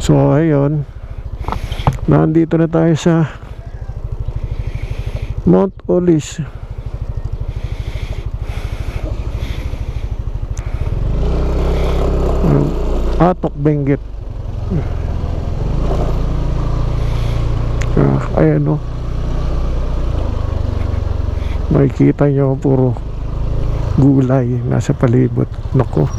So ayun, nandito na tayo sa Mount Olis. Atok Benguet. Ayan o, makikita nyo puro gulay nasa palibot. Nako,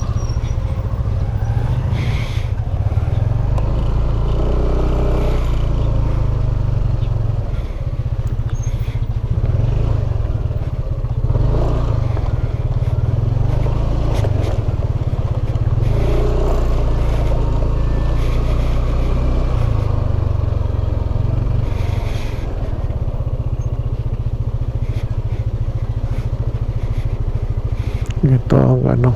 ito ang ano,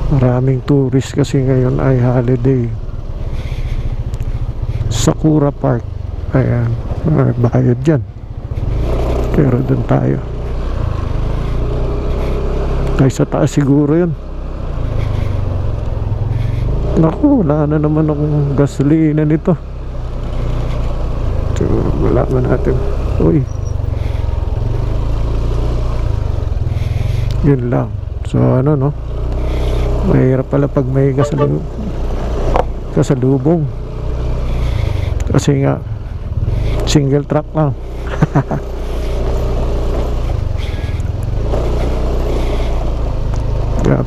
maraming tourist kasi ngayon ay holiday. Sakura Park. Ayan, bayad dyan, pero dun tayo. Ay, sa taas siguro yun. Naku, wala na naman akong gasolina nito. Siguro wala man natin. Uy, yun lang. So ano, no, mahirap pala pag may kasalubong kasi nga single track lang.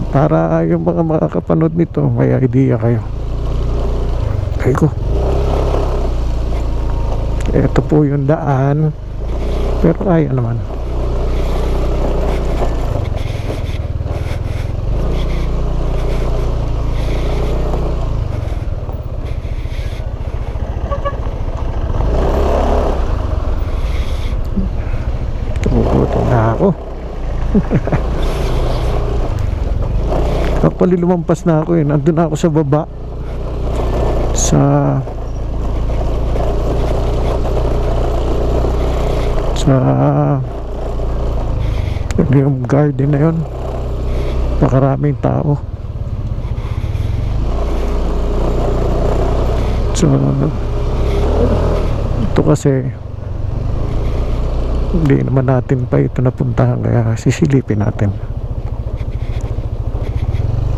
Para yung mga makakapanood nito may idea kayo. Ay ko, ito po yung daan, pero kaya naman. Tumugutom na ako. Actually lumampas na ako eh. Nandun na ako sa baba sa yung garden na yun. Nakaraming tao. So ito kasi hindi naman natin pa ito napuntahan, kaya sisilipin natin.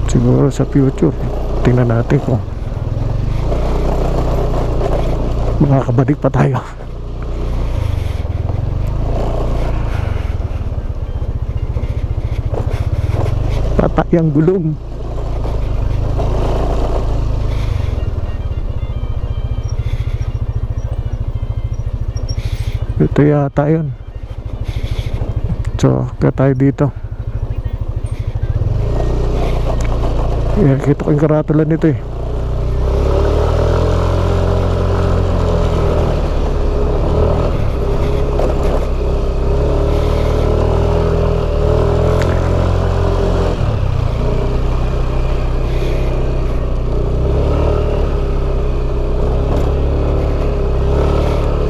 Siguro sa future tingnan natin kung makakabalik pa tayo. Patay ang gulong. Ito yata yun. So kaya tayo dito. Kita ko yung karatula nito eh.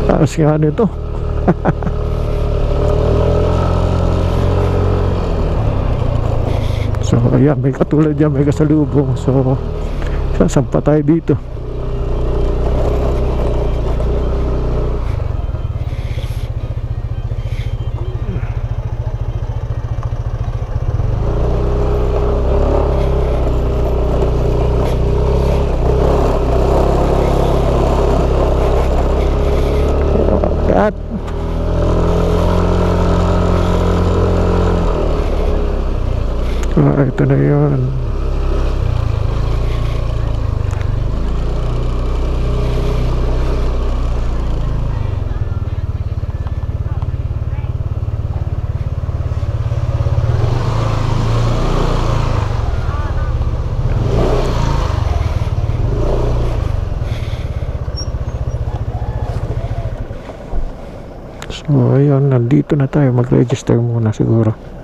Taas nga nito. So ayan, may katulad dyan, may kasalubong. So sasampa tayo dito. At ito na yun. So ayun, nandito na tayo. Mag-register muna siguro.